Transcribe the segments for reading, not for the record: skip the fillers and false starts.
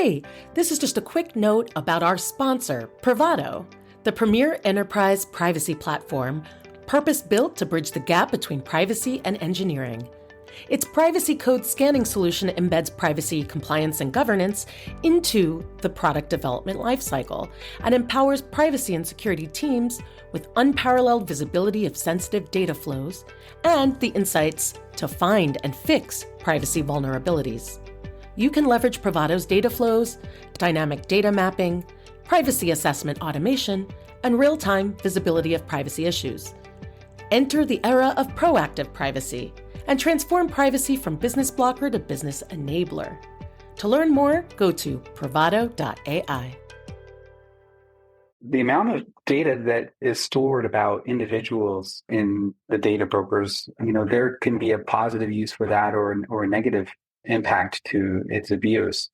Hey, this is just a quick note about our sponsor, Privado, the premier enterprise privacy platform, purpose-built to bridge the gap between privacy and engineering. Its privacy code scanning solution embeds privacy compliance and governance into the product development lifecycle and empowers privacy and security teams with unparalleled visibility of sensitive data flows and the insights to find and fix privacy vulnerabilities. You can leverage Privado's data flows, dynamic data mapping, privacy assessment automation, and real-time visibility of privacy issues. Enter the era of proactive privacy and transform privacy from business blocker to business enabler. To learn more, go to privado.ai. The amount of data that is stored about individuals in the data brokers, there can be a positive use for that or a negative impact to its abuse.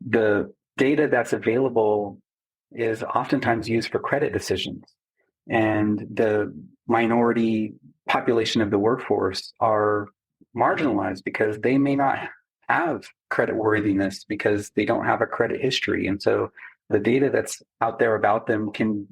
The data that's available is oftentimes used for credit decisions, and the minority population of the workforce are marginalized because they may not have credit worthiness because they don't have a credit history. And so the data that's out there about them can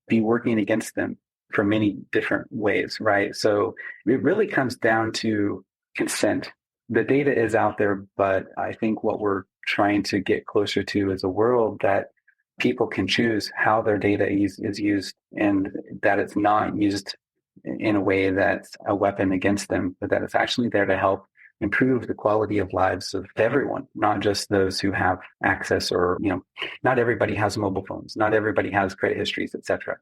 be working against them for many different ways, right? So it really comes down to consent. The data is out there, but I think what we're trying to get closer to is a world that people can choose how their data is used, and that it's not used in a way that's a weapon against them, but that it's actually there to help improve the quality of lives of everyone, not just those who have access or, not everybody has mobile phones, not everybody has credit histories, etc.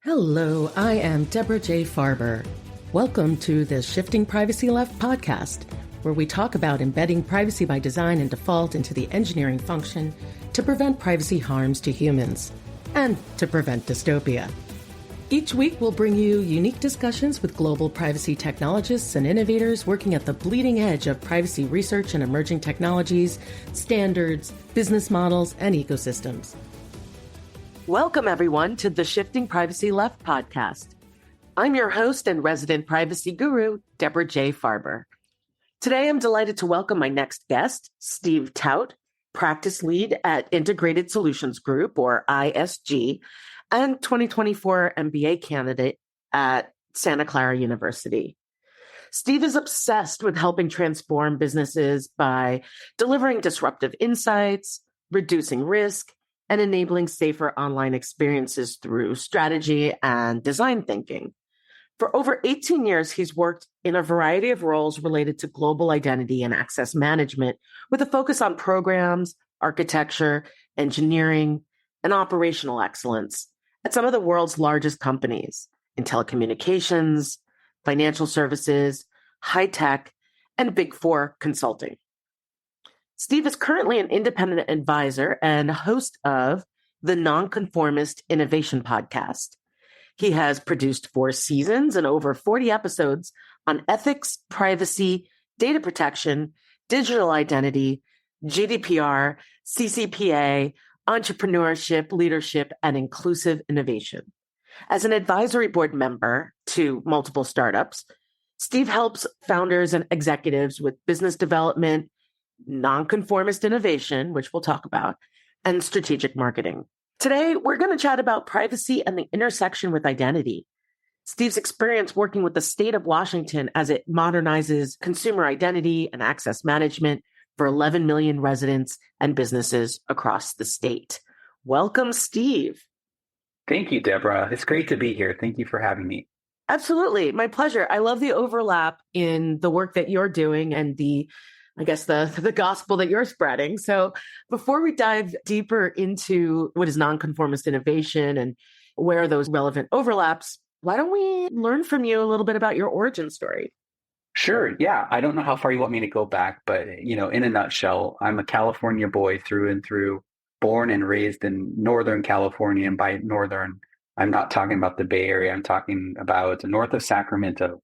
Hello, I am Deborah J. Farber. Welcome to the Shifting Privacy Left podcast, where we talk about embedding privacy by design and default into the engineering function to prevent privacy harms to humans and to prevent dystopia. Each week, we'll bring you unique discussions with global privacy technologists and innovators working at the bleeding edge of privacy research and emerging technologies, standards, business models, and ecosystems. Welcome, everyone, to the Shifting Privacy Left podcast. I'm your host and resident privacy guru, Deborah J. Farber. Today, I'm delighted to welcome my next guest, Steve Tout, practice lead at Integrated Solutions Group, or ISG, and 2024 MBA candidate at Santa Clara University. Steve is obsessed with helping transform businesses by delivering disruptive insights, reducing risk, and enabling safer online experiences through strategy and design thinking. For over 18 years, he's worked in a variety of roles related to global identity and access management, with a focus on programs, architecture, engineering, and operational excellence at some of the world's largest companies in telecommunications, financial services, high tech, and Big Four consulting. Steve is currently an independent advisor and host of the Nonconformist Innovation Podcast. He has produced 4 seasons and over 40 episodes on ethics, privacy, data protection, digital identity, GDPR, CCPA, entrepreneurship, leadership, and inclusive innovation. As an advisory board member to multiple startups, Steve helps founders and executives with business development, nonconformist innovation, which we'll talk about, and strategic marketing. Today, we're going to chat about privacy and the intersection with identity. Steve's experience working with the state of Washington as it modernizes consumer identity and access management for 11 million residents and businesses across the state. Welcome, Steve. Thank you, Deborah. It's great to be here. Thank you for having me. Absolutely. My pleasure. I love the overlap in the work that you're doing and the gospel that you're spreading. So before we dive deeper into what is nonconformist innovation and where are those relevant overlaps, why don't we learn from you a little bit about your origin story? Sure. Yeah. I don't know how far you want me to go back, but, in a nutshell, I'm a California boy through and through, born and raised in Northern California. And by Northern, I'm not talking about the Bay Area. I'm talking about north of Sacramento.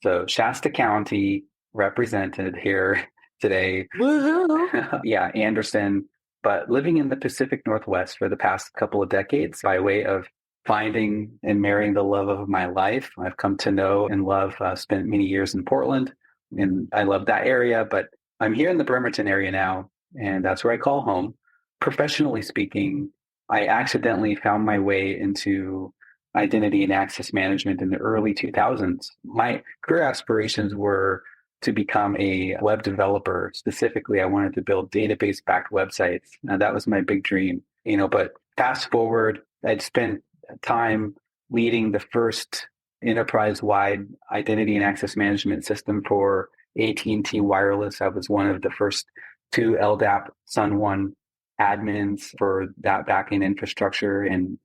So Shasta County represented here today. Woohoo! Yeah, Anderson, but living in the Pacific Northwest for the past couple of decades by way of finding and marrying the love of my life. I've come to know and love, spent many years in Portland, and I love that area, but I'm here in the Bremerton area now, and that's where I call home. professionally speaking, I accidentally found my way into identity and access management in the early 2000s. My career aspirations were to become a web developer. Specifically, I wanted to build database-backed websites. Now, that was my big dream, but fast forward, I'd spent time leading the first enterprise-wide identity and access management system for AT&T Wireless. I was one of the first two LDAP Sun One admins for that backend infrastructure, and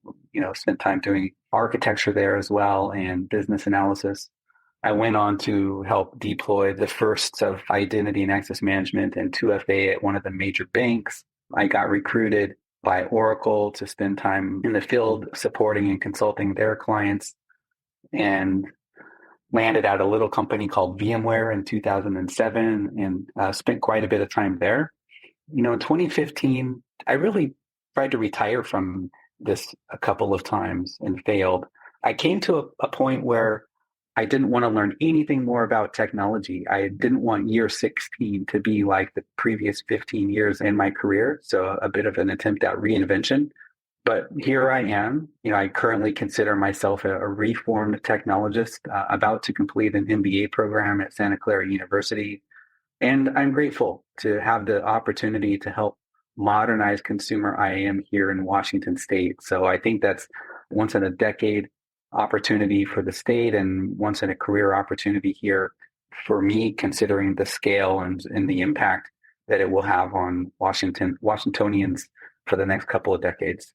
spent time doing architecture there as well and business analysis. I went on to help deploy the first of identity and access management and 2FA at one of the major banks. I got recruited by Oracle to spend time in the field supporting and consulting their clients, and landed at a little company called VMware in 2007 and spent quite a bit of time there. In 2015, I really tried to retire from this a couple of times and failed. I came to a point where I didn't want to learn anything more about technology. I didn't want year 16 to be like the previous 15 years in my career. So a bit of an attempt at reinvention. But here I am. I currently consider myself a reformed technologist, about to complete an MBA program at Santa Clara University. And I'm grateful to have the opportunity to help modernize consumer IAM here in Washington State. So I think that's once in a decade opportunity for the state and once in a career opportunity here for me, considering the scale and the impact that it will have on Washingtonians for the next couple of decades.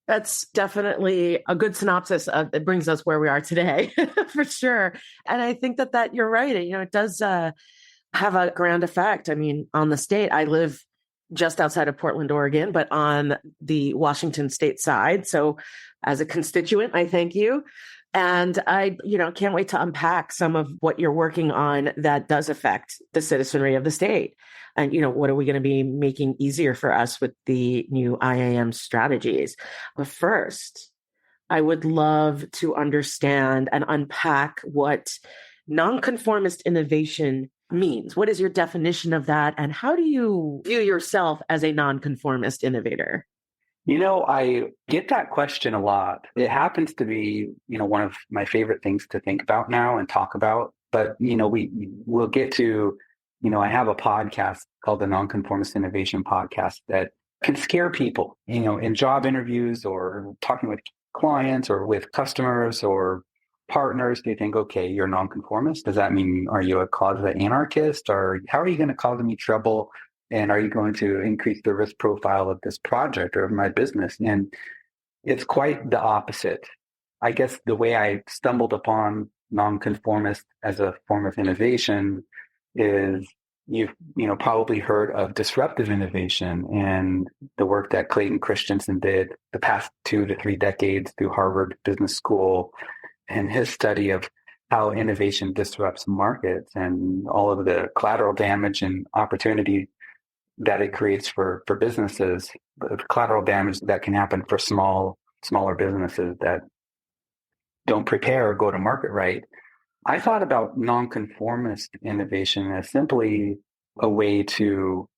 That's definitely a good synopsis. It brings us where we are today, for sure. And I think that you're right. It does have a grand effect. I mean, on the state, I live just outside of Portland, Oregon, but on the Washington state side. So as a constituent, I thank you. And I, can't wait to unpack some of what you're working on that does affect the citizenry of the state. And, what are we going to be making easier for us with the new IAM strategies? But first, I would love to understand and unpack what nonconformist innovation means. What is your definition of that? And how do you view yourself as a nonconformist innovator? I get that question a lot. It happens to be, one of my favorite things to think about now and talk about. But, we'll get to, I have a podcast called the Nonconformist Innovation Podcast that can scare people, in job interviews or talking with clients or with customers or partners. They think, okay, you're nonconformist. Does that mean, are you a closet anarchist? Or how are you going to cause me trouble? And are you going to increase the risk profile of this project or of my business? And it's quite the opposite. I guess the way I stumbled upon nonconformist as a form of innovation is you've probably heard of disruptive innovation and the work that Clayton Christensen did the past 2 to 3 decades through Harvard Business School, and his study of how innovation disrupts markets and all of the collateral damage and opportunity that it creates for businesses, the collateral damage that can happen for smaller businesses that don't prepare or go to market right. I thought about nonconformist innovation as simply a way to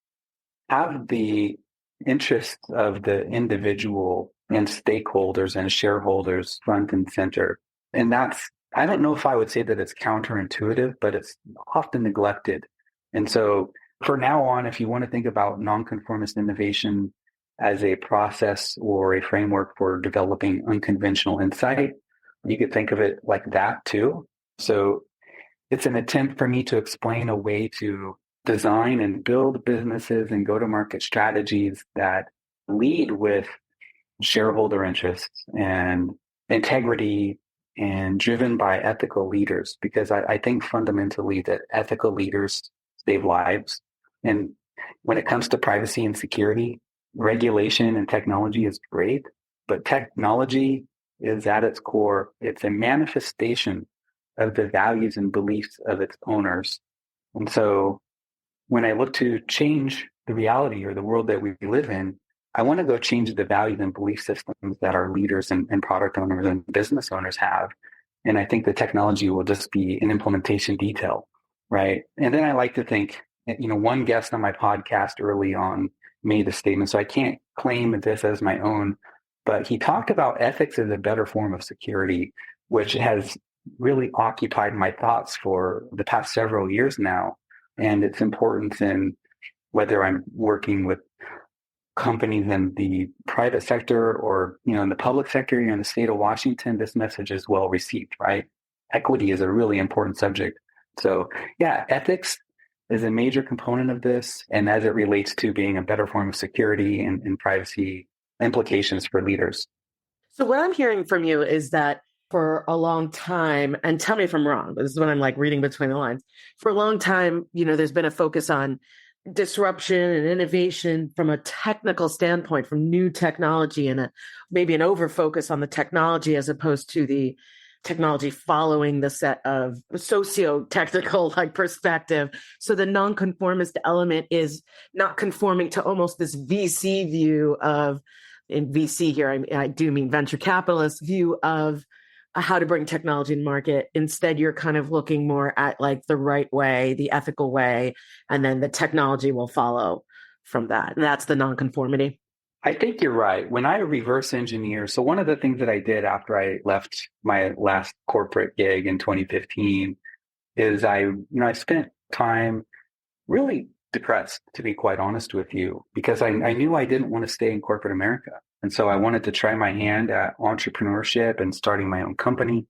have the interests of the individual and stakeholders and shareholders front and center. And I don't know if I would say that it's counterintuitive, but it's often neglected. And so for now on, if you want to think about nonconformist innovation as a process or a framework for developing unconventional insight, you could think of it like that too. So it's an attempt for me to explain a way to design and build businesses and go-to-market strategies that lead with shareholder interests and integrity and driven by ethical leaders, because I think fundamentally that ethical leaders save lives. And when it comes to privacy and security, regulation and technology is great, but technology is at its core, it's a manifestation of the values and beliefs of its owners. And so when I look to change the reality or the world that we live in, I want to go change the values and belief systems that our leaders and product owners and business owners have. And I think the technology will just be an implementation detail, right? And then I like to think, one guest on my podcast early on made the statement, so I can't claim this as my own, but he talked about ethics as a better form of security, which has really occupied my thoughts for the past several years now. And its importance in whether I'm working with companies in the private sector or, in the public sector, in the state of Washington, this message is well received, right? Equity is a really important subject. So yeah, ethics is a major component of this. And as it relates to being a better form of security and privacy implications for leaders. So what I'm hearing from you is that for a long time, and tell me if I'm wrong, but this is what I'm like reading between the lines. For a long time, there's been a focus on disruption and innovation from a technical standpoint, from new technology, and maybe an over focus on the technology as opposed to the technology following the set of socio-technical perspective. So the nonconformist element is not conforming to almost this VC view of, in VC here, I do mean venture capitalist view of how to bring technology to market. Instead, you're kind of looking more at the right way, the ethical way, and then the technology will follow from that. And that's the nonconformity. I think you're right. When I reverse engineer, so one of the things that I did after I left my last corporate gig in 2015 is I spent time really depressed, to be quite honest with you, because I knew I didn't want to stay in corporate America. And so I wanted to try my hand at entrepreneurship and starting my own company,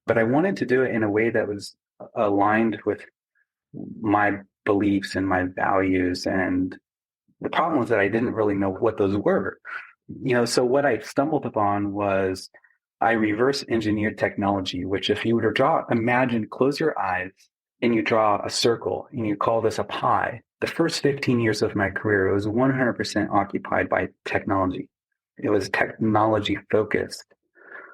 but I wanted to do it in a way that was aligned with my beliefs and my values. And the problem was that I didn't really know what those were. So what I stumbled upon was I reverse engineered technology, which if you were to close your eyes and you draw a circle and you call this a pie, the first 15 years of my career, it was 100% occupied by technology. It was technology focused.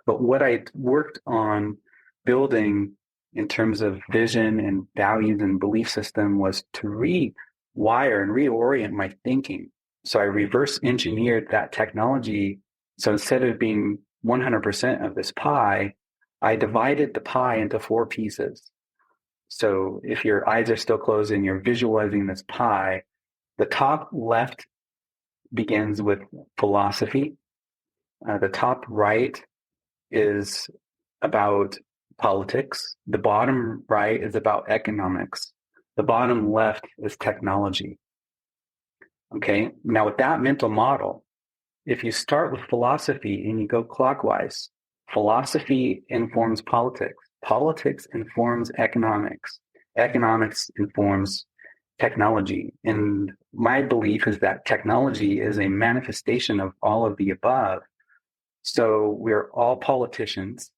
But what I worked on building in terms of vision and values and belief system was to rewire and reorient my thinking. So I reverse engineered that technology. So instead of being 100% of this pie, I divided the pie into 4 pieces. So if your eyes are still closed and you're visualizing this pie, the top left begins with philosophy. The top right is about politics. The bottom right is about economics. The bottom left is technology. Okay. Now with that mental model, if you start with philosophy and you go clockwise, philosophy informs politics. Politics informs economics. Economics informs technology. And my belief is that technology is a manifestation of all of the above. So we're all politicians,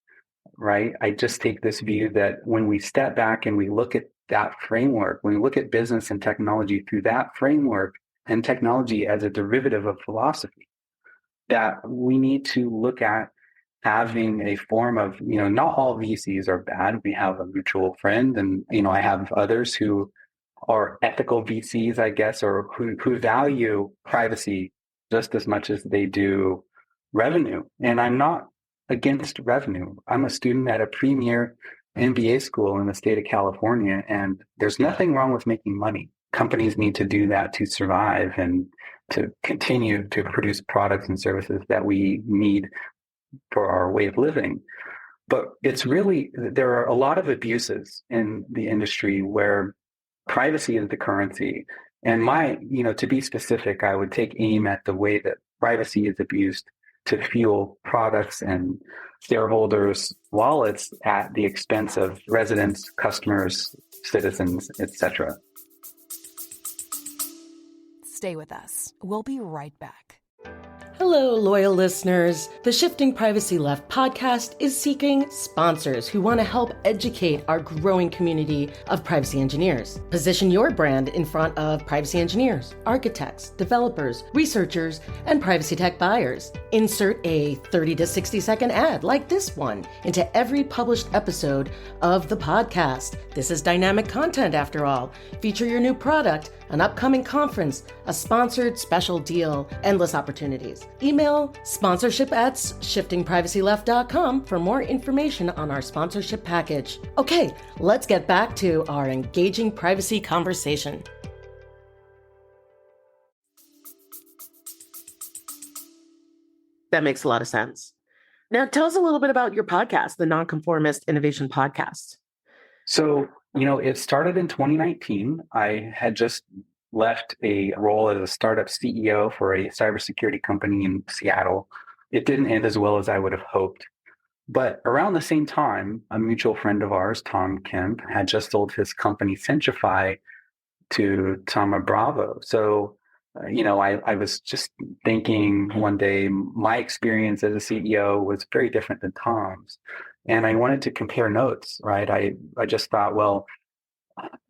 right? I just take this view that when we step back and we look at that framework, when we look at business and technology through that framework and technology as a derivative of philosophy, that we need to look at having a form of, not all VCs are bad. We have a mutual friend and, I have others who are ethical VCs, I guess, or who value privacy just as much as they do revenue. And I'm not against revenue. I'm a student at a premier MBA school in the state of California, and there's nothing wrong with making money. Companies need to do that to survive and to continue to produce products and services that we need for our way of living. But there are a lot of abuses in the industry where privacy is the currency. And to be specific, I would take aim at the way that privacy is abused to fuel products and shareholders' wallets at the expense of residents, customers, citizens, etc. Stay with us. We'll be right back. Hello, loyal listeners. The Shifting Privacy Left podcast is seeking sponsors who want to help educate our growing community of privacy engineers. Position your brand in front of privacy engineers, architects, developers, researchers, and privacy tech buyers. Insert a 30 to 60 second ad like this one into every published episode of the podcast. This is dynamic content after all. Feature your new product, an upcoming conference, a sponsored special deal, endless opportunities. Email sponsorship@shiftingprivacyleft.com for more information on our sponsorship package. Okay, let's get back to our engaging privacy conversation. That makes a lot of sense. Now, tell us a little bit about your podcast, the Nonconformist Innovation Podcast. So, it started in 2019. I had just left a role as a startup CEO for a cybersecurity company in Seattle. It didn't end as well as I would have hoped. But around the same time, a mutual friend of ours, Tom Kemp, had just sold his company Centrify to Thoma Bravo. So, I was just thinking one day, my experience as a CEO was very different than Tom's. And I wanted to compare notes, right? I just thought, well,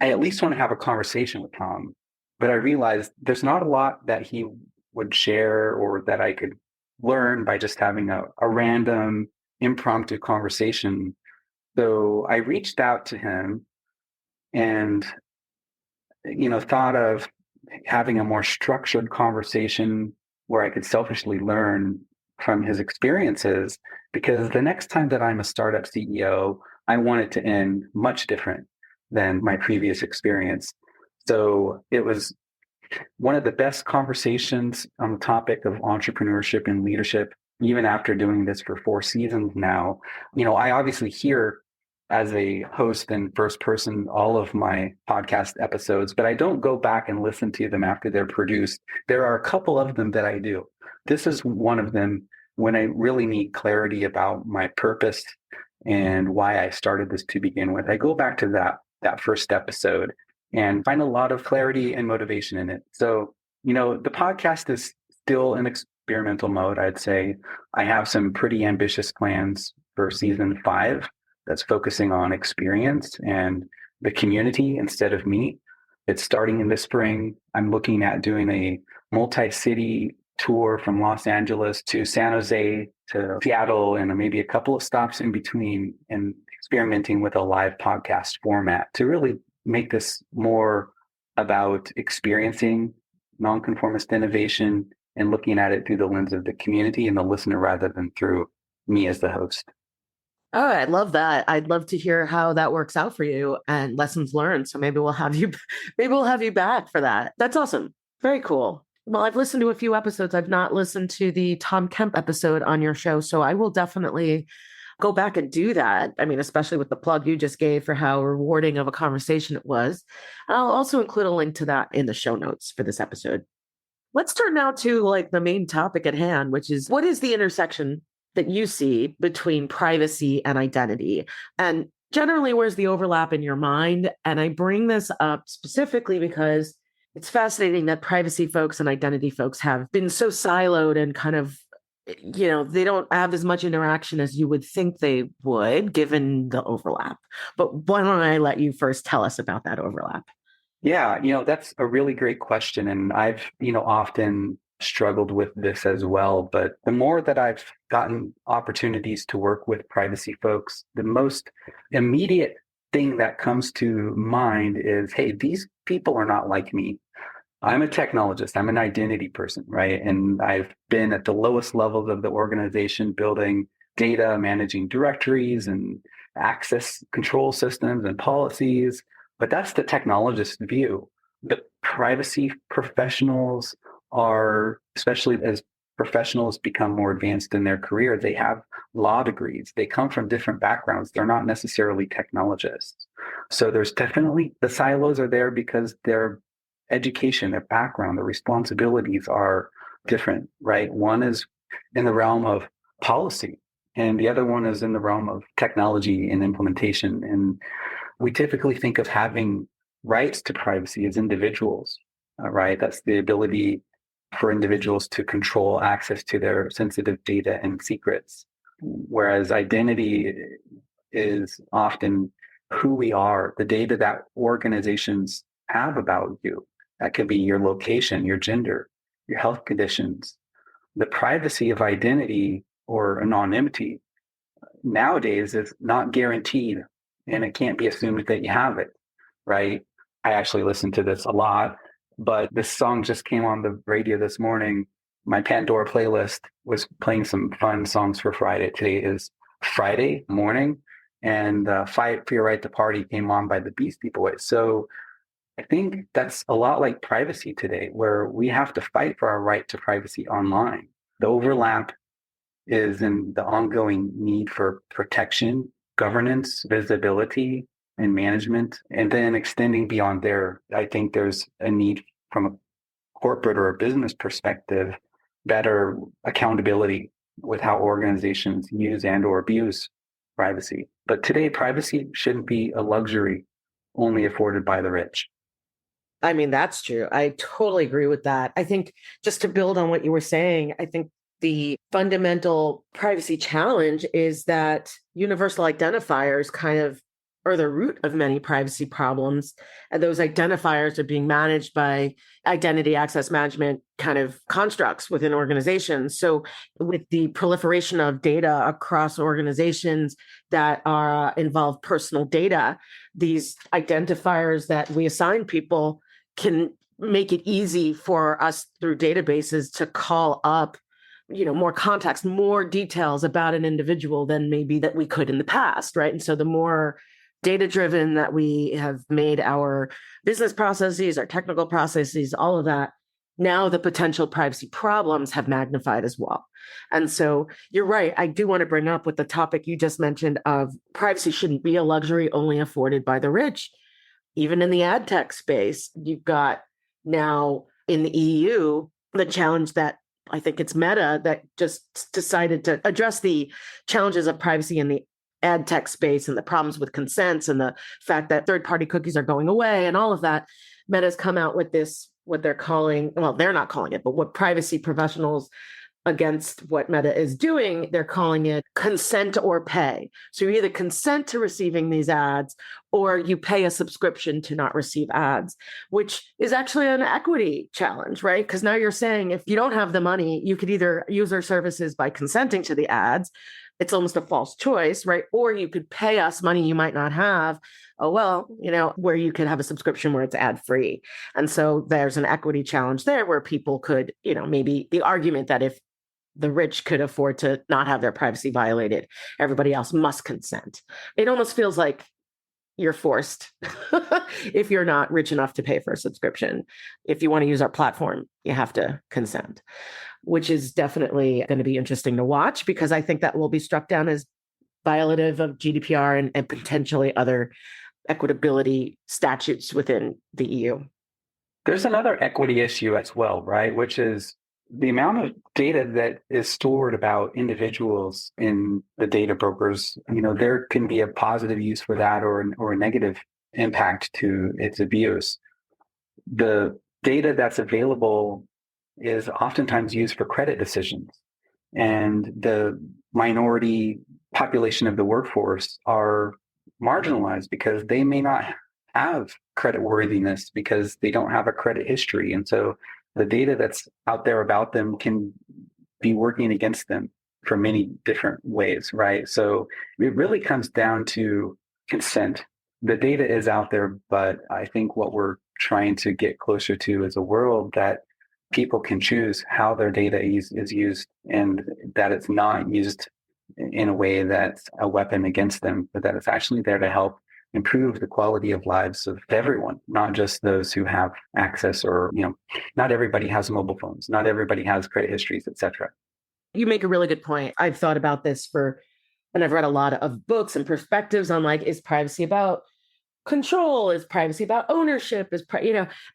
I at least want to have a conversation with Tom. But I realized there's not a lot that he would share or that I could learn by just having a random impromptu conversation. So I reached out to him and, thought of having a more structured conversation where I could selfishly learn from his experiences, because the next time that I'm a startup CEO, I want it to end much different than my previous experience. So it was one of the best conversations on the topic of entrepreneurship and leadership, even after doing this for 4 seasons now. I obviously hear as a host and first person all of my podcast episodes, but I don't go back and listen to them after they're produced. There are a couple of them that I do. This is one of them when I really need clarity about my purpose and why I started this to begin with. I go back to that first episode and find a lot of clarity and motivation in it. So, the podcast is still in experimental mode, I'd say. I have some pretty ambitious plans for season 5 that's focusing on experience and the community instead of me. It's starting in the spring. I'm looking at doing a multi-city tour from Los Angeles to San Jose to Seattle and maybe a couple of stops in between, and experimenting with a live podcast format to really make this more about experiencing nonconformist innovation and looking at it through the lens of the community and the listener rather than through me as the host. Oh, I love that. I'd love to hear how that works out for you and lessons learned. So maybe we'll have you back for that. That's awesome. Very cool. Well, I've listened to a few episodes. I've not listened to the Tom Kemp episode on your show, so I will definitely go back and do that. I mean, especially with the plug you just gave for how rewarding of a conversation it was. I'll also include a link to that in the show notes for this episode. Let's turn now to the main topic at hand, which is, what is the intersection that you see between privacy and identity? And generally, where's the overlap in your mind? And I bring this up specifically because it's fascinating that privacy folks and identity folks have been so siloed and kind of, they don't have as much interaction as you would think they would, given the overlap. But why don't I let you first tell us about that overlap? Yeah, that's a really great question. And I've, often struggled with this as well. But the more that I've gotten opportunities to work with privacy folks, the most immediate thing that comes to mind is, hey, these people are not like me. I'm a technologist. I'm an identity person, right? And I've been at the lowest levels of the organization building data, managing directories and access control systems and policies. But that's the technologist view. The privacy professionals are, especially as professionals become more advanced in their career, they have law degrees. They come from different backgrounds. They're not necessarily technologists. So there's definitely, the silos are there because their education, their background, their responsibilities are different, right? One is in the realm of policy, and the other one is in the realm of technology and implementation. And we typically think of having rights to privacy as individuals, right? That's the ability for individuals to control access to their sensitive data and secrets. Whereas identity is often who we are, the data that organizations have about you. That could be your location, your gender, your health conditions. The privacy of identity or anonymity nowadays is not guaranteed, and it can't be assumed that you have it, right? I actually listen to this a lot, but this song just came on the radio this morning. My Pandora playlist was playing some fun songs for Friday. Today is Friday morning, and Fight for Your Right to Party came on by the Beastie Boys. So I think that's a lot like privacy today, where we have to fight for our right to privacy online. The overlap is in the ongoing need for protection, governance, visibility, and management. And then extending beyond there, I think there's a need from a corporate or a business perspective, better accountability with how organizations use and or abuse privacy. But today, privacy shouldn't be a luxury only afforded by the rich. I mean, that's true. I totally agree with that. I think just to build on what you were saying, I think the fundamental privacy challenge is that universal identifiers kind of are the root of many privacy problems. And those identifiers are being managed by identity access management kind of constructs within organizations. So with the proliferation of data across organizations that are involve personal data, these identifiers that we assign people can make it easy for us through databases to call up more context, more details about an individual than maybe that we could in the past, right? And so the more data-driven that we have made our business processes, our technical processes, all of that, now the potential privacy problems have magnified as well. And so you're right. I do want to bring up with the topic you just mentioned of privacy shouldn't be a luxury only afforded by the rich. Even in the ad tech space, you've got now in the EU, the challenge that I think it's Meta that just decided to address the challenges of privacy in the ad tech space and the problems with consents and the fact that third-party cookies are going away and all of that. Meta's come out with this, what they're calling, well, they're not calling it, but what privacy professionals against what Meta is doing, they're calling it consent or pay. So you either consent to receiving these ads or you pay a subscription to not receive ads, which is actually an equity challenge, right? Because now you're saying if you don't have the money, you could either use our services by consenting to the ads. It's almost a false choice, right? Or you could pay us money you might not have. Oh, well, where you could have a subscription where it's ad free. And so there's an equity challenge there where people could, maybe the argument that if the rich could afford to not have their privacy violated, everybody else must consent. It almost feels like you're forced if you're not rich enough to pay for a subscription. If you want to use our platform, you have to consent, which is definitely going to be interesting to watch because I think that will be struck down as violative of GDPR and potentially other equitability statutes within the EU. There's another equity issue as well, right? Which is the amount of data that is stored about individuals in the data brokers. There can be a positive use for that or a negative impact to its abuse. The data that's available is oftentimes used for credit decisions. And the minority population of the workforce are marginalized because they may not have credit worthiness because they don't have a credit history. And so the data that's out there about them can be working against them for many different ways, right? So it really comes down to consent. The data is out there, but I think what we're trying to get closer to is a world that people can choose how their data is used and that it's not used in a way that's a weapon against them, but that it's actually there to help improve the quality of lives of everyone, not just those who have access or, not everybody has mobile phones, not everybody has credit histories, et cetera. You make a really good point. I've thought about this and I've read a lot of books and perspectives on is privacy about control? Is privacy about ownership?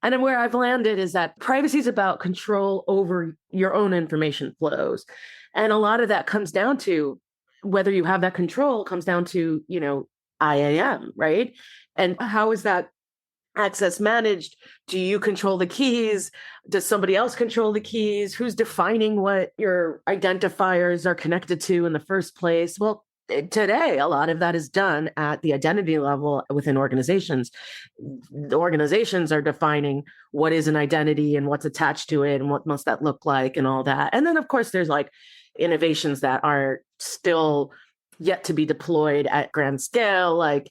And where I've landed is that privacy is about control over your own information flows. And a lot of that comes down to whether you have that control comes down to, IAM, right? And how is that access managed? Do you control the keys? Does somebody else control the keys? Who's defining what your identifiers are connected to in the first place? Well, today, a lot of that is done at the identity level within organizations. The organizations are defining what is an identity and what's attached to it and what must that look like and all that. And then, of course, there's innovations that are still yet to be deployed at grand scale.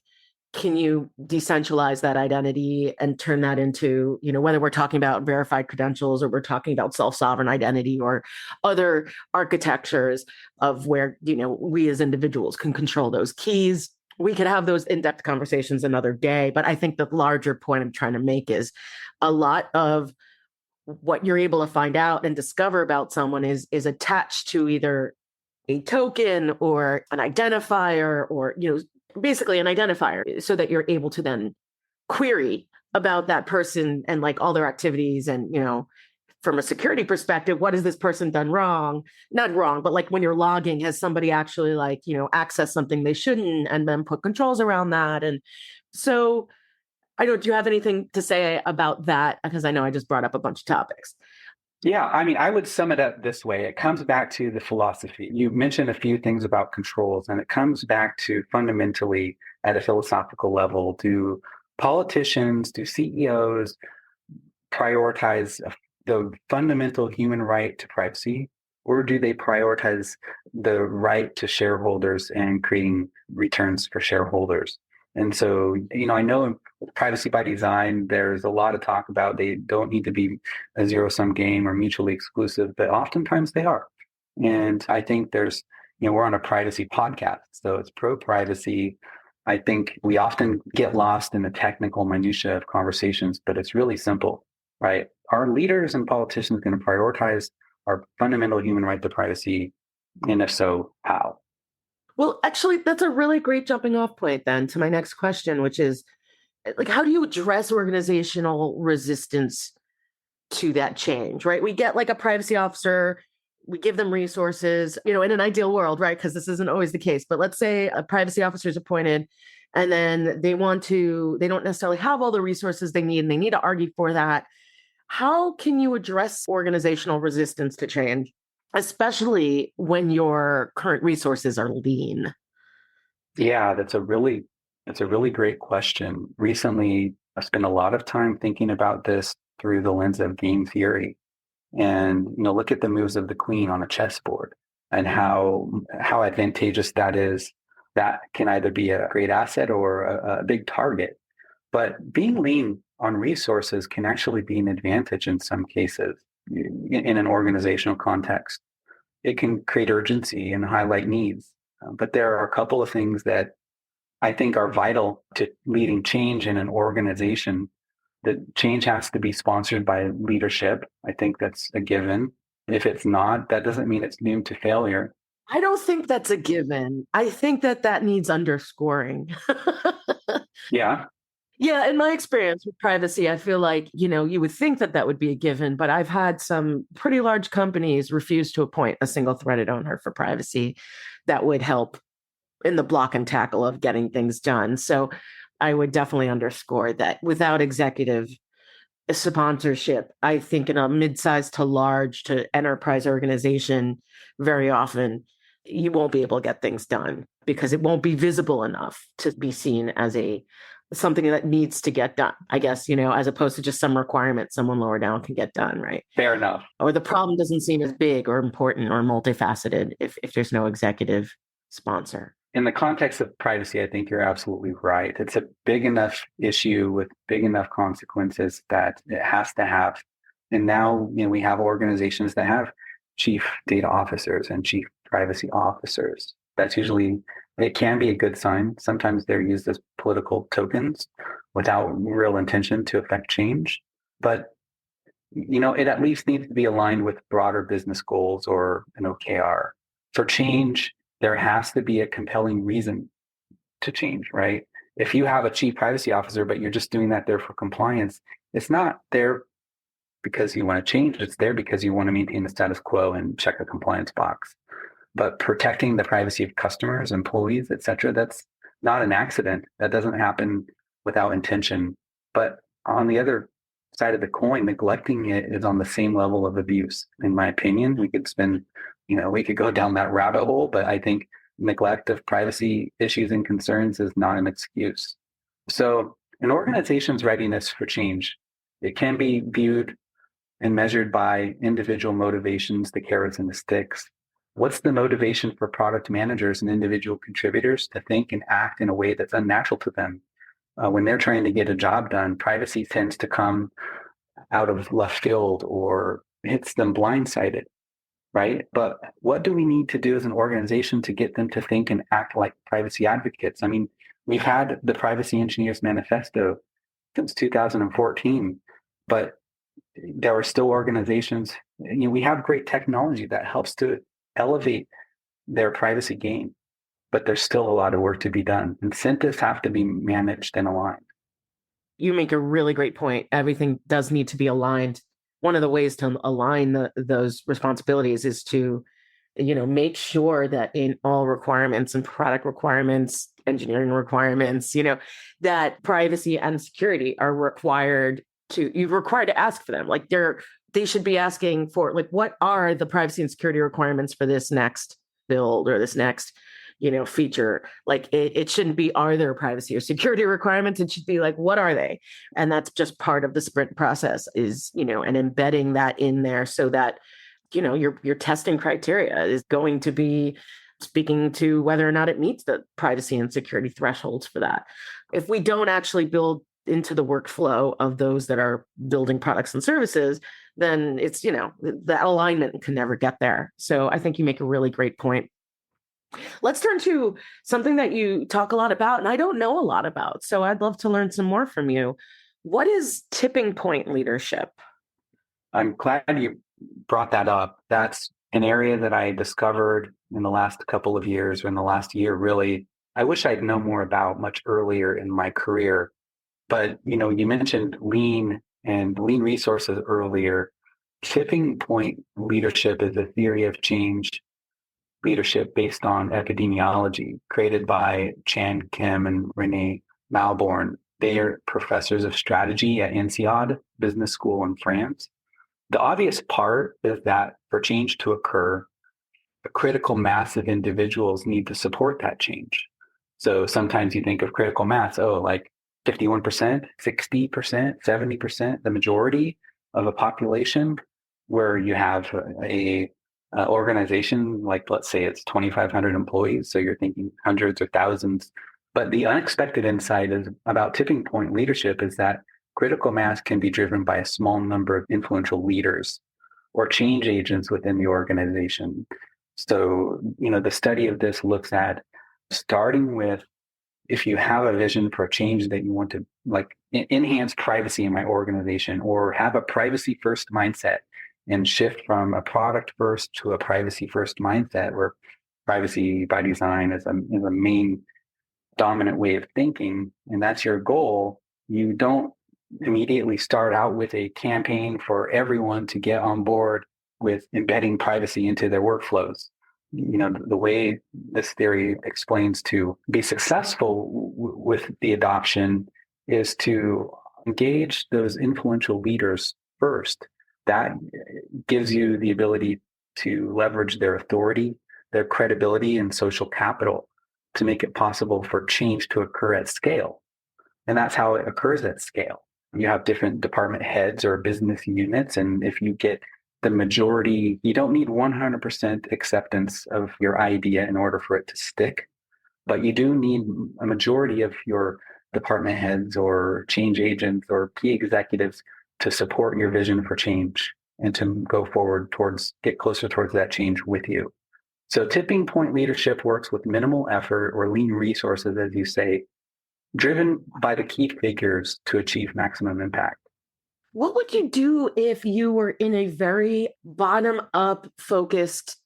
Can you decentralize that identity and turn that into, whether we're talking about verified credentials or we're talking about self-sovereign identity or other architectures of where, we as individuals can control those keys. We could have those in-depth conversations another day. But I think the larger point I'm trying to make is a lot of what you're able to find out and discover about someone is attached to either a token or an identifier or, basically an identifier so that you're able to then query about that person and like all their activities and, from a security perspective, what has this person done wrong? Not wrong, but like when you're logging, has somebody actually like, accessed something they shouldn't and then put controls around that? And so do you have anything to say about that? Because I know I just brought up a bunch of topics. Yeah, I mean, I would sum it up this way. It comes back to the philosophy. You mentioned a few things about controls, and it comes back to fundamentally at a philosophical level, do politicians, do CEOs prioritize the fundamental human right to privacy, or do they prioritize the right to shareholders and creating returns for shareholders? And so, I know privacy by design, there's a lot of talk about they don't need to be a zero-sum game or mutually exclusive, but oftentimes they are. And I think there's, we're on a privacy podcast, so it's pro-privacy. I think we often get lost in the technical minutia of conversations, but it's really simple, right? Are leaders and politicians going to prioritize our fundamental human right to privacy? And if so, how? Well, actually, that's a really great jumping off point then to my next question, which is like, how do you address organizational resistance to that change, right? We get like a privacy officer, we give them resources, in an ideal world, right? Because this isn't always the case. But let's say a privacy officer is appointed and then they don't necessarily have all the resources they need and they need to argue for that. How can you address organizational resistance to change, especially when your current resources are lean? Yeah, that's a really great question. Recently, I spent a lot of time thinking about this through the lens of game theory, and look at the moves of the queen on a chessboard and how advantageous that is. That can either be a great asset or a big target. But being lean on resources can actually be an advantage in some cases in an organizational context. It can create urgency and highlight needs. But there are a couple of things that I think are vital to leading change in an organization. That change has to be sponsored by leadership. I think that's a given. If it's not, that doesn't mean it's doomed to failure. I don't think that's a given. I think that needs underscoring. Yeah. Yeah, in my experience with privacy, I feel like, you would think that would be a given, but I've had some pretty large companies refuse to appoint a single-threaded owner for privacy that would help in the block and tackle of getting things done. So I would definitely underscore that without executive sponsorship, I think in a mid-sized to large to enterprise organization, very often you won't be able to get things done because it won't be visible enough to be seen as something that needs to get done, I guess, as opposed to just some requirement someone lower down can get done, right? Fair enough. Or the problem doesn't seem as big or important or multifaceted if there's no executive sponsor. In the context of privacy, I think you're absolutely right. It's a big enough issue with big enough consequences that it has to have. And now, we have organizations that have chief data officers and chief privacy officers. It can be a good sign. Sometimes they're used as political tokens without real intention to affect change. But, it at least needs to be aligned with broader business goals or an OKR. For change, there has to be a compelling reason to change, right? If you have a chief privacy officer, but you're just doing that there for compliance, it's not there because you want to change. It's there because you want to maintain the status quo and check a compliance box. But protecting the privacy of customers, employees, et cetera, that's not an accident. That doesn't happen without intention. But on the other side of the coin, neglecting it is on the same level of abuse. In my opinion, we could go down that rabbit hole, but I think neglect of privacy issues and concerns is not an excuse. So an organization's readiness for change, it can be viewed and measured by individual motivations, the carrots and the sticks. What's the motivation for product managers and individual contributors to think and act in a way that's unnatural to them? When they're trying to get a job done, privacy tends to come out of left field or hits them blindsided, right? But what do we need to do as an organization to get them to think and act like privacy advocates? I mean, we've had the Privacy Engineers Manifesto since 2014, but there are still organizations, we have great technology that helps to elevate their privacy gain, but there's still a lot of work to be done. Incentives have to be managed and aligned. You make a really great point. Everything does need to be aligned. One of the ways to align those responsibilities is to, make sure that in all requirements and product requirements, engineering requirements, that privacy and security are you're required to ask for them. Like they should be asking for, like, what are the privacy and security requirements for this next build or this next feature? Like it shouldn't be, are there privacy or security requirements? It should be like, what are they? And that's just part of the sprint process is, and embedding that in there so that, your testing criteria is going to be speaking to whether or not it meets the privacy and security thresholds for that. If we don't actually build into the workflow of those that are building products and services, then it's, that alignment can never get there. So I think you make a really great point. Let's turn to something that you talk a lot about, and I don't know a lot about. So I'd love to learn some more from you. What is tipping point leadership? I'm glad you brought that up. That's an area that I discovered in the last couple of years, or in the last year, really. I wish I'd known more about much earlier in my career. But, you mentioned lean and lean resources earlier. Tipping point leadership is a theory of change leadership based on epidemiology, created by Chan Kim and Renee Malborn. They are professors of strategy at INSEAD Business School in France. The obvious part is that for change to occur, a critical mass of individuals need to support that change. So sometimes you think of critical mass, like 51%, 60%, 70%, the majority of a population, where you have a organization, like let's say it's 2,500 employees. So you're thinking hundreds or thousands. But the unexpected insight is about tipping point leadership is that critical mass can be driven by a small number of influential leaders or change agents within the organization. So, the study of this looks at starting with, if you have a vision for a change that you want to enhance privacy in my organization, or have a privacy first mindset and shift from a product first to a privacy first mindset, where privacy by design is a main dominant way of thinking, and that's your goal, you don't immediately start out with a campaign for everyone to get on board with embedding privacy into their workflows. The way this theory explains to be successful with the adoption is to engage those influential leaders first. That gives you the ability to leverage their authority, their credibility, and social capital to make it possible for change to occur at scale. And that's how it occurs at scale. You have different department heads or business units, and if you get the majority, you don't need 100% acceptance of your idea in order for it to stick, but you do need a majority of your department heads or change agents or key executives to support your vision for change and to go forward get closer towards that change with you. So tipping point leadership works with minimal effort or lean resources, as you say, driven by the key figures to achieve maximum impact. What would you do if you were in a very bottom-up focused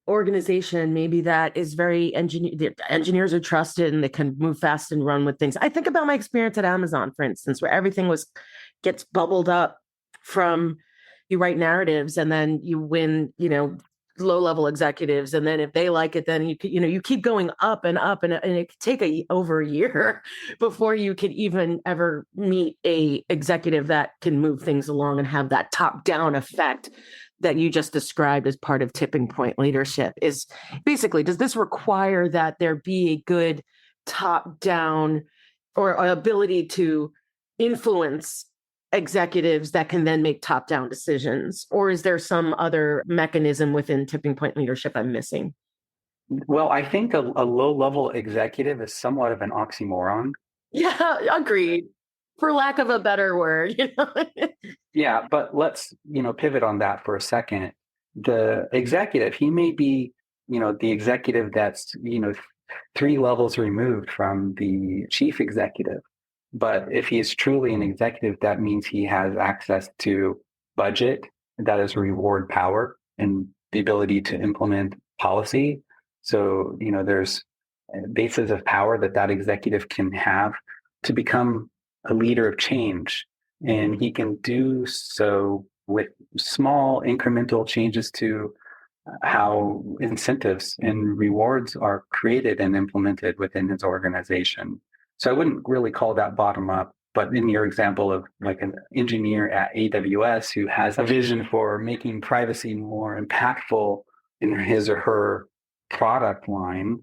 organization, maybe that is very engineers are trusted and they can move fast and run with things? I think about my experience at Amazon, for instance, where everything gets bubbled up from, you write narratives and then you win, low-level executives, and then if they like it, then you keep going up and up, and it could take over a year before you could even ever meet a executive that can move things along and have that top-down effect that you just described as part of tipping point leadership. Is basically, does this require that there be a good top-down or ability to influence executives that can then make top-down decisions? Or is there some other mechanism within tipping point leadership I'm missing? Well, I think a low-level executive is somewhat of an oxymoron. Yeah, agreed. For lack of a better word. Yeah, but let's, pivot on that for a second. The executive, he may be, the executive that's, 3 levels removed from the chief executive. But if he is truly an executive, that means he has access to budget, that is reward power, and the ability to implement policy, So, there's bases of power that executive can have to become a leader of change. And he can do so with small incremental changes to how incentives and rewards are created and implemented within his organization. So I wouldn't really call that bottom up, but in your example of like an engineer at AWS who has a vision for making privacy more impactful in his or her product line,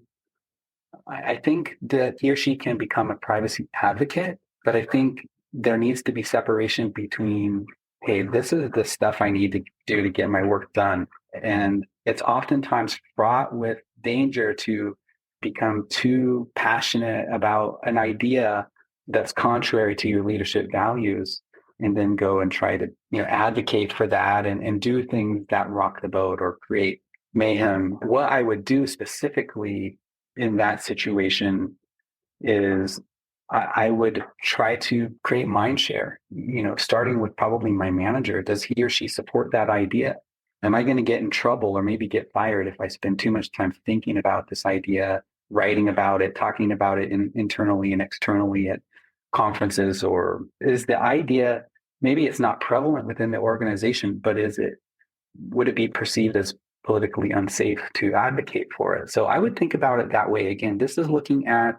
I think that he or she can become a privacy advocate, but I think there needs to be separation between, hey, this is the stuff I need to do to get my work done. And it's oftentimes fraught with danger to become too passionate about an idea that's contrary to your leadership values, and then go and try to advocate for that and do things that rock the boat or create mayhem. What I would do specifically in that situation is I would try to create mind share, starting with probably my manager. Does he or she support that idea? Am I going to get in trouble or maybe get fired if I spend too much time thinking about this idea, writing about it, talking about it internally and externally at conferences? Or is the idea, maybe it's not prevalent within the organization, but would it be perceived as politically unsafe to advocate for it? So I would think about it that way. Again, this is looking at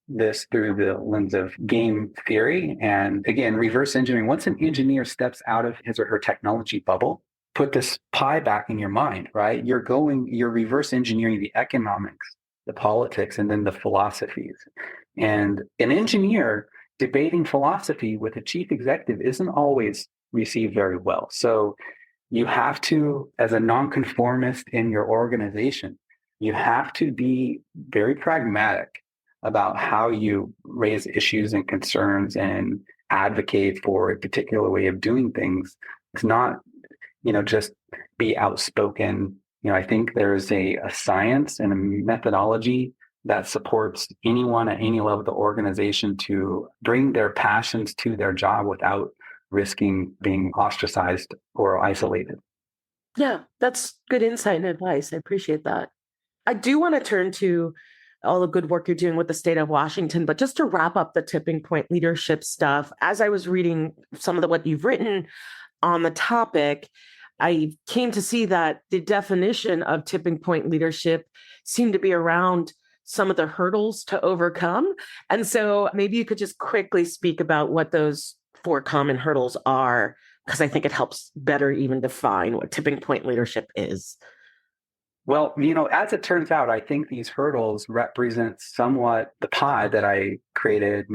this through the lens of game theory. And again, reverse engineering. Once an engineer steps out of his or her technology bubble, put this pie back in your mind, right? You're reverse engineering the economics, the politics, and then the philosophies. And an engineer debating philosophy with a chief executive isn't always received very well. So you have to, as a nonconformist in your organization, you have to be very pragmatic about how you raise issues and concerns and advocate for a particular way of doing things. It's not, just be outspoken. I think there's a science and a methodology that supports anyone at any level of the organization to bring their passions to their job without risking being ostracized or isolated. Yeah, that's good insight and advice. I appreciate that. I do want to turn to all the good work you're doing with the state of Washington, but just to wrap up the tipping point leadership stuff, as I was reading some of what you've written on the topic, I came to see that the definition of tipping point leadership seemed to be around some of the hurdles to overcome. And so maybe you could just quickly speak about what those 4 common hurdles are, because I think it helps better even define what tipping point leadership is. Well, as it turns out, I think these hurdles represent somewhat the pie that I created,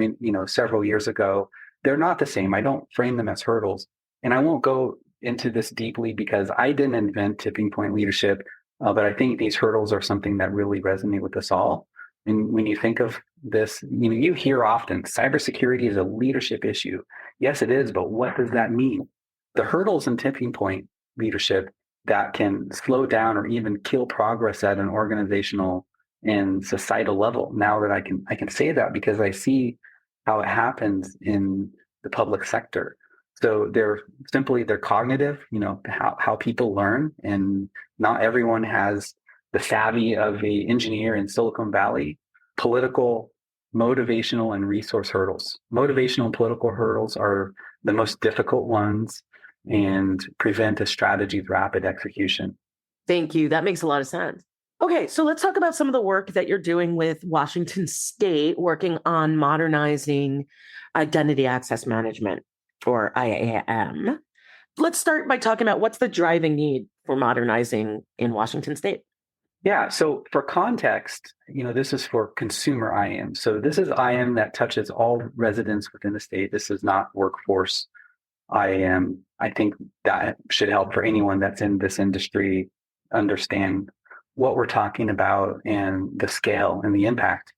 several years ago. They're not the same. I don't frame them as hurdles. And I won't go into this deeply because I didn't invent tipping point leadership, but I think these hurdles are something that really resonate with us all. And when you think of this, you hear often, cybersecurity is a leadership issue. Yes, it is, but what does that mean? The hurdles in tipping point leadership that can slow down or even kill progress at an organizational and societal level. Now that I can say that because I see how it happens in the public sector. So they're cognitive, how people learn, and not everyone has the savvy of an engineer in Silicon Valley. Political, motivational, and resource hurdles. Motivational and political hurdles are the most difficult ones and prevent a strategy's rapid execution. Thank you. That makes a lot of sense. Okay, so let's talk about some of the work that you're doing with Washington State, working on modernizing identity access management, or IAM. Let's start by talking about what's the driving need for modernizing in Washington State. Yeah, so for context, this is for consumer IAM. So this is IAM that touches all residents within the state. This is not workforce IAM. I think that should help for anyone that's in this industry understand what we're talking about and the scale and the impact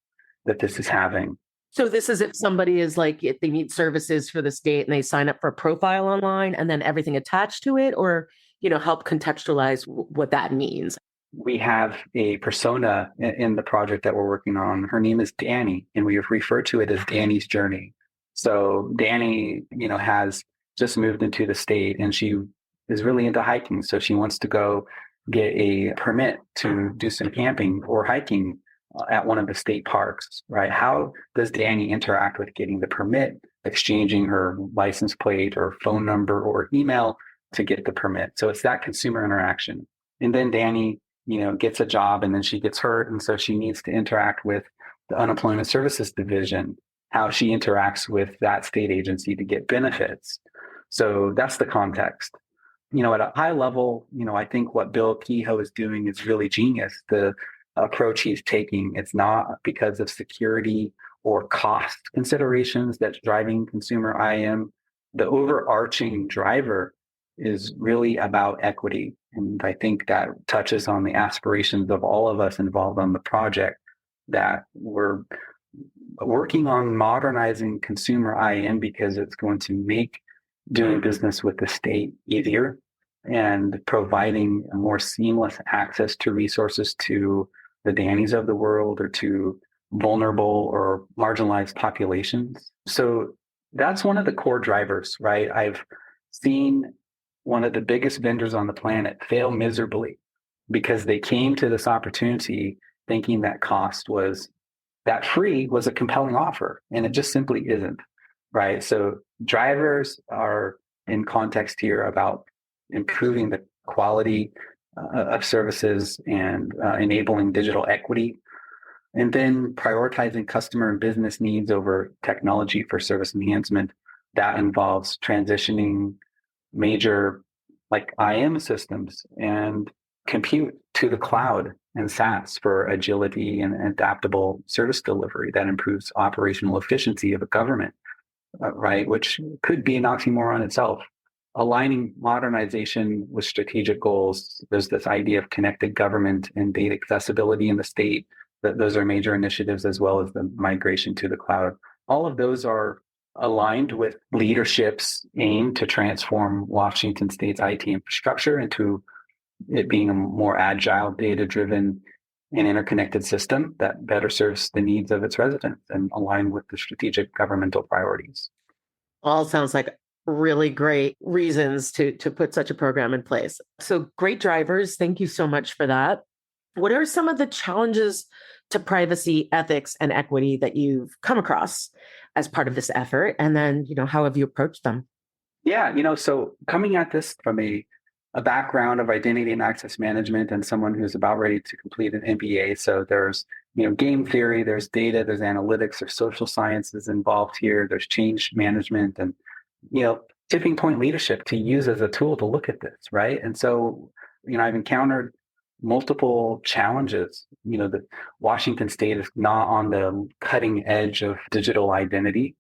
that this is having. So this is if somebody is if they need services for the state and they sign up for a profile online and then everything attached to it, or, help contextualize what that means. We have a persona in the project that we're working on. Her name is Danny, and we refer to it as Danny's journey. So Danny, has just moved into the state and she is really into hiking. So she wants to go get a permit to do some camping or hiking at one of the state parks, right? How does Danny interact with getting the permit, exchanging her license plate or phone number or email to get the permit? So it's that consumer interaction. And then Danny, gets a job and then she gets hurt. And so she needs to interact with the Unemployment Services Division, how she interacts with that state agency to get benefits. So that's the context. At a high level, I think what Bill Kehoe is doing is really genius. The approach he's taking, it's not because of security or cost considerations that's driving consumer IAM. The overarching driver is really about equity. And I think that touches on the aspirations of all of us involved on the project, that we're working on modernizing consumer IAM because it's going to make doing business with the state easier and providing a more seamless access to resources to the Dannies of the world or to vulnerable or marginalized populations. So that's one of the core drivers, right? I've seen one of the biggest vendors on the planet fail miserably because they came to this opportunity thinking that free was a compelling offer, and it just simply isn't, right? So drivers are in context here about improving the quality of services and enabling digital equity, and then prioritizing customer and business needs over technology for service enhancement. That involves transitioning major IAM systems and compute to the cloud and SaaS for agility and adaptable service delivery that improves operational efficiency of a government, right? Which could be an oxymoron itself. Aligning modernization with strategic goals. There's this idea of connected government and data accessibility in the state. Those are major initiatives, as well as the migration to the cloud. All of those are aligned with leadership's aim to transform Washington State's IT infrastructure into it being a more agile, data-driven, and interconnected system that better serves the needs of its residents and align with the strategic governmental priorities. All sounds like really great reasons to put such a program in place. So great drivers. Thank you so much for that. What are some of the challenges to privacy, ethics, and equity that you've come across as part of this effort? And then, how have you approached them? Yeah, so coming at this from a background of identity and access management and someone who's about ready to complete an MBA. So there's, game theory, there's data, there's analytics, there's social sciences involved here, there's change management and, tipping point leadership to use as a tool to look at this, right? And so, I've encountered multiple challenges. The Washington State is not on the cutting edge of digital identity.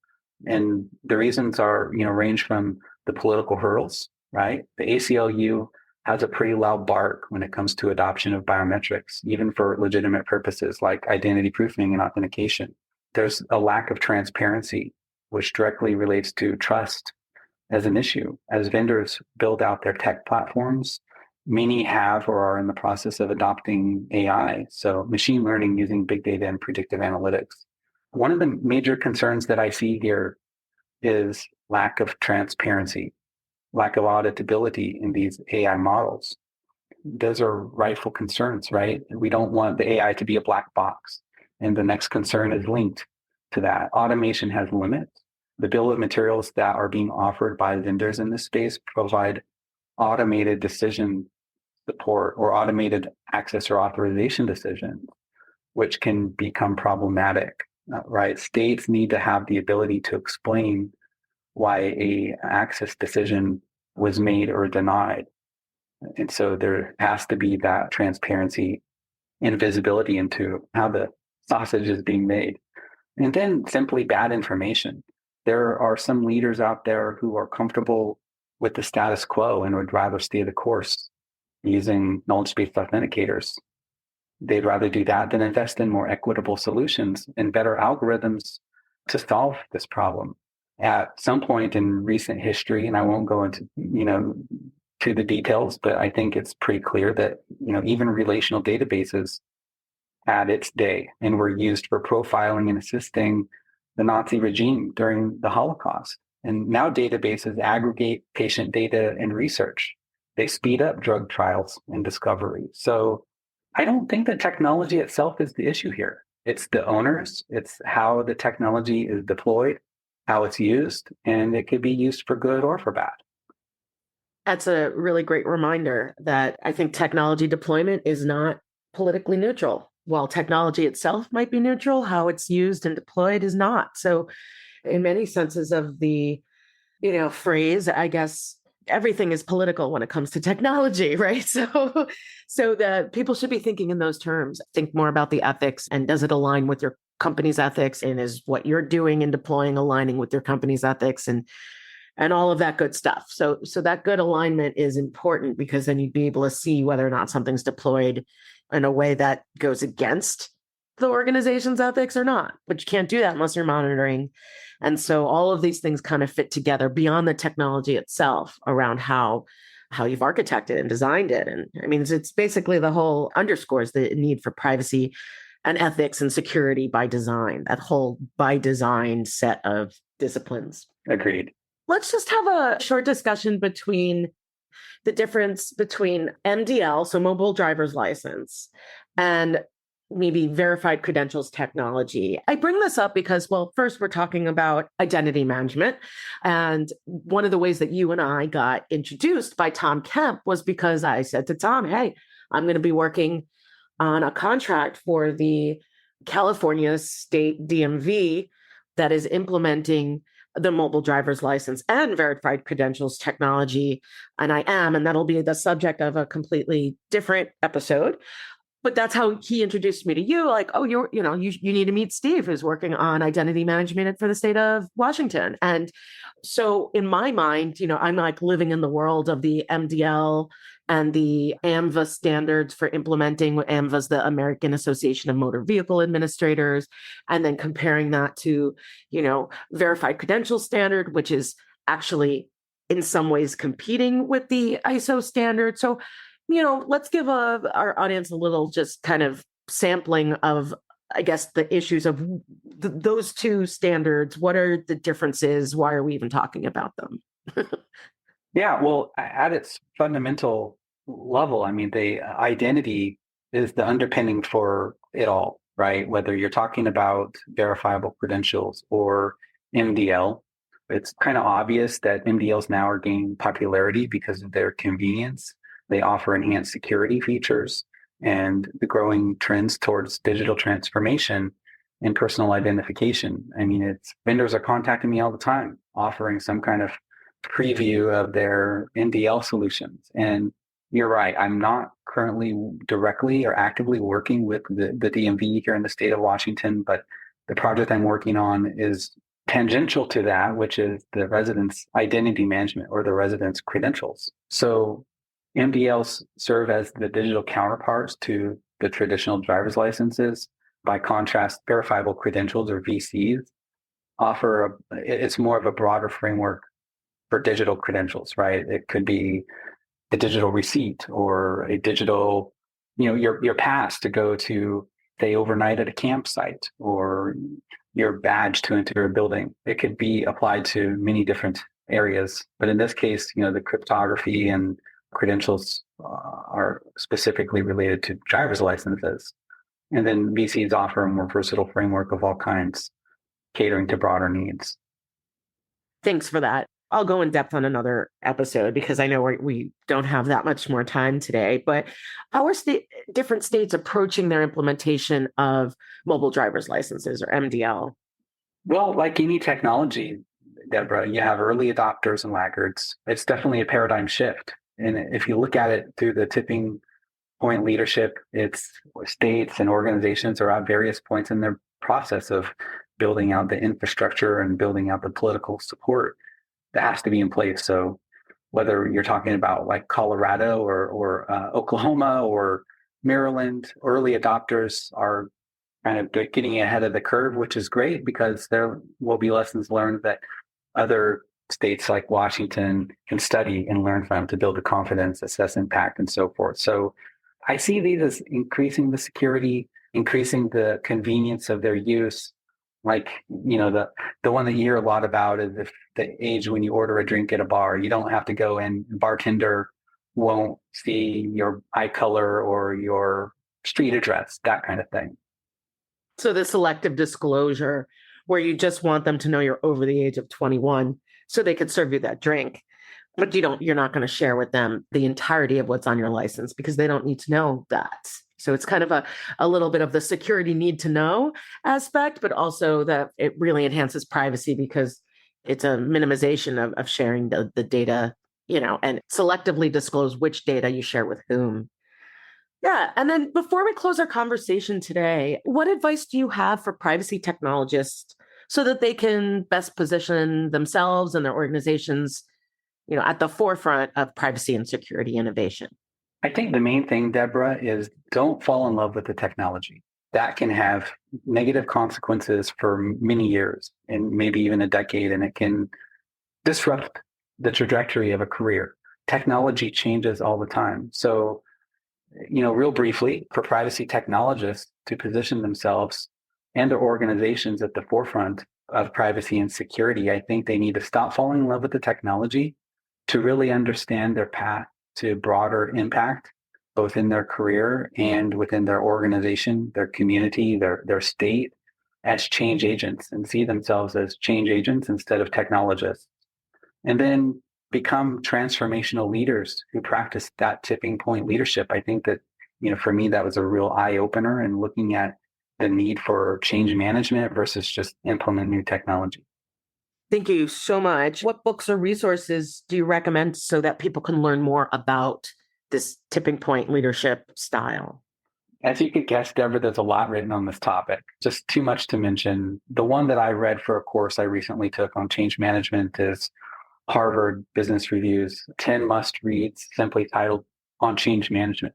And the reasons are, range from the political hurdles, right? The ACLU has a pretty loud bark when it comes to adoption of biometrics, even for legitimate purposes like identity proofing and authentication. There's a lack of transparency, which directly relates to trust as an issue. As vendors build out their tech platforms, many have or are in the process of adopting AI, so machine learning using big data and predictive analytics. One of the major concerns that I see here is lack of transparency, lack of auditability in these AI models. Those are rightful concerns, right? We don't want the AI to be a black box. And the next concern is linked to that. Automation has limits. The bill of materials that are being offered by vendors in this space provide automated decision support or automated access or authorization decisions, which can become problematic, right? States need to have the ability to explain why a access decision was made or denied. And so there has to be that transparency and visibility into how the sausage is being made. And then simply bad information. There are some leaders out there who are comfortable with the status quo and would rather stay the course using knowledge-based authenticators. They'd rather do that than invest in more equitable solutions and better algorithms to solve this problem. At some point in recent history, and I won't go into, to the details, but I think it's pretty clear that, even relational databases had its day and were used for profiling and assisting the Nazi regime during the Holocaust. And now databases aggregate patient data and research. They speed up drug trials and discovery. So I don't think that technology itself is the issue here. It's the owners. It's how the technology is deployed, how it's used, and it could be used for good or for bad. That's a really great reminder that I think technology deployment is not politically neutral. While technology itself might be neutral, how it's used and deployed is not. So in many senses of the, phrase, I guess everything is political when it comes to technology, right? So the people should be thinking in those terms. Think more about the ethics, and does it align with your company's ethics, and is what you're doing and deploying aligning with your company's ethics, and all of that good stuff. So that good alignment is important, because then you'd be able to see whether or not something's deployed in a way that goes against the organization's ethics or not. But you can't do that unless you're monitoring. And so all of these things kind of fit together beyond the technology itself around how you've architected and designed it. And I mean, it's basically the whole underscores the need for privacy and ethics and security by design, that whole by design set of disciplines. Agreed. Let's just have a short discussion between the difference between MDL, so mobile driver's license, and maybe verified credentials technology. I bring this up because, well, first we're talking about identity management. And one of the ways that you and I got introduced by Tom Kemp was because I said to Tom, hey, I'm going to be working on a contract for the California State DMV that is implementing the mobile driver's license and verified credentials technology. And that'll be the subject of a completely different episode. But that's how he introduced me to you. Like, oh, you need to meet Steve, who's working on identity management for the state of Washington. And so in my mind, I'm like living in the world of the MDL and the AMVA standards for implementing. AMVA's the American Association of Motor Vehicle Administrators, and then comparing that to, verified credentials standard, which is actually in some ways competing with the ISO standard. So let's give our audience a little just kind of sampling of, I guess, the issues of those two standards. What are the differences? Why are we even talking about them? Yeah, well, at its fundamental level, I mean, the identity is the underpinning for it all, right? Whether you're talking about verifiable credentials or MDL, it's kind of obvious that MDLs now are gaining popularity because of their convenience. They offer enhanced security features and the growing trends towards digital transformation and personal identification. I mean, vendors are contacting me all the time, offering some kind of preview of their MDL solutions. And you're right, I'm not currently directly or actively working with the DMV here in the state of Washington, but the project I'm working on is tangential to that, which is the residence identity management or the residence credentials. So MDLs serve as the digital counterparts to the traditional driver's licenses. By contrast, verifiable credentials or VCs it's more of a broader framework for digital credentials, right? It could be a digital receipt or a digital, your pass to go to, say, overnight at a campsite, or your badge to enter a building. It could be applied to many different areas. But in this case, the cryptography and credentials are specifically related to driver's licenses. And then VCs offer a more versatile framework of all kinds, catering to broader needs. Thanks for that. I'll go in depth on another episode because I know we don't have that much more time today. But how are different states approaching their implementation of mobile driver's licenses, or MDL? Well, like any technology, Deborah, you have early adopters and laggards. It's definitely a paradigm shift. And if you look at it through the tipping point leadership, it's states and organizations are at various points in their process of building out the infrastructure and building out the political support that has to be in place. So whether you're talking about like Colorado or Oklahoma or Maryland, early adopters are kind of getting ahead of the curve, which is great because there will be lessons learned that other states like Washington can study and learn from to build the confidence, assess impact, and so forth. So I see these as increasing the security, increasing the convenience of their use. Like, the one that you hear a lot about is if the age when you order a drink at a bar, you don't have to go in, bartender won't see your eye color or your street address, that kind of thing. So the selective disclosure, where you just want them to know you're over the age of 21 so they could serve you that drink. But you're not going to share with them the entirety of what's on your license because they don't need to know that. So it's kind of a little bit of the security need to know aspect, but also that it really enhances privacy because it's a minimization of sharing the data, and selectively disclose which data you share with whom. Yeah. And then before we close our conversation today, what advice do you have for privacy technologists so that they can best position themselves and their organizations, at the forefront of privacy and security innovation? I think the main thing, Deborah, is don't fall in love with the technology. That can have negative consequences for many years and maybe even a decade, and it can disrupt the trajectory of a career. Technology changes all the time. So, real briefly, for privacy technologists to position themselves and their organizations at the forefront of privacy and security, I think they need to stop falling in love with the technology to really understand their path to broader impact, both in their career and within their organization, their community, their state, as change agents, and see themselves as change agents instead of technologists. And then become transformational leaders who practice that tipping point leadership. I think that, for me, that was a real eye opener in looking at the need for change management versus just implement new technology. Thank you so much. What books or resources do you recommend so that people can learn more about this tipping point leadership style? As you could guess, Deborah, there's a lot written on this topic, just too much to mention. The one that I read for a course I recently took on change management is Harvard Business Review's 10 must-reads, simply titled On Change Management.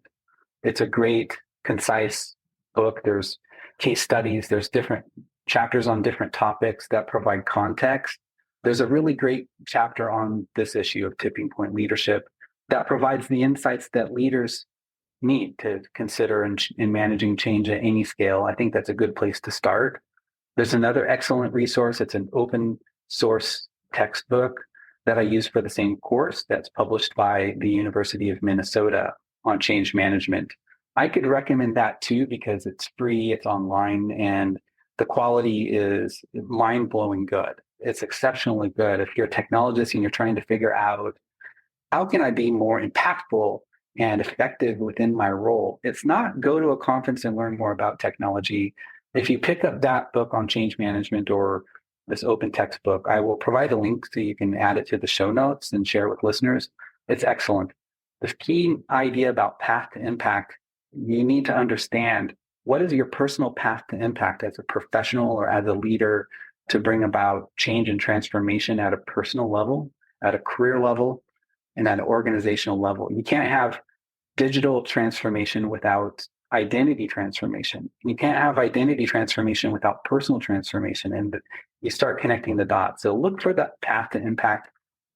It's a great, concise book. There's case studies. There's different chapters on different topics that provide context. There's a really great chapter on this issue of tipping point leadership that provides the insights that leaders need to consider in managing change at any scale. I think that's a good place to start. There's another excellent resource. It's an open source textbook that I use for the same course that's published by the University of Minnesota on change management. I could recommend that too because it's free, it's online, and the quality is mind-blowing good. It's exceptionally good. If you're a technologist and you're trying to figure out how can I be more impactful and effective within my role, it's not go to a conference and learn more about technology. If you pick up that book on change management or this open textbook, I will provide a link so you can add it to the show notes and share with listeners. It's excellent. The key idea about path to impact, you need to understand what is your personal path to impact as a professional or as a leader to bring about change and transformation at a personal level, at a career level, and at an organizational level. You can't have digital transformation without identity transformation. You can't have identity transformation without personal transformation, and you start connecting the dots. So look for that path to impact.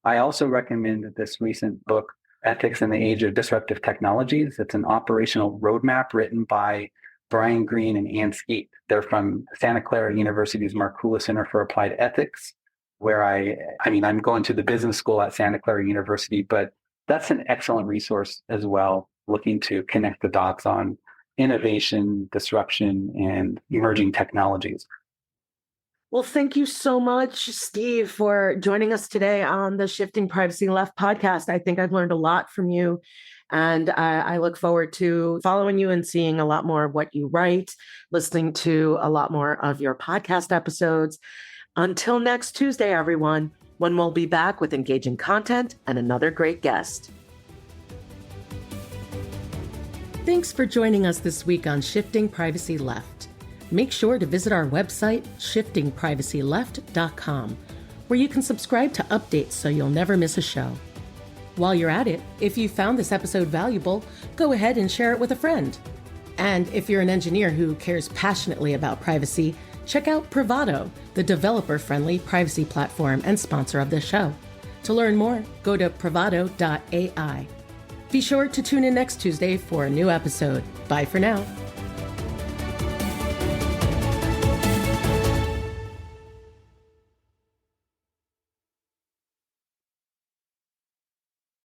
I also recommend this recent book, Ethics in the Age of Disruptive Technologies. It's an operational roadmap written by Brian Greene and Ann Skeet. They're from Santa Clara University's Markula Center for Applied Ethics, where I'm going to the business school at Santa Clara University, but that's an excellent resource as well, looking to connect the dots on innovation, disruption, and emerging technologies. Well, thank you so much, Steve, for joining us today on the Shifting Privacy Left podcast. I think I've learned a lot from you, and I look forward to following you and seeing a lot more of what you write, listening to a lot more of your podcast episodes. Until next Tuesday, everyone, when we'll be back with engaging content and another great guest. Thanks for joining us this week on Shifting Privacy Left. Make sure to visit our website, shiftingprivacyleft.com, where you can subscribe to updates so you'll never miss a show. While you're at it, if you found this episode valuable, go ahead and share it with a friend. And if you're an engineer who cares passionately about privacy, check out Privado, the developer-friendly privacy platform and sponsor of this show. To learn more, go to privado.ai. Be sure to tune in next Tuesday for a new episode. Bye for now.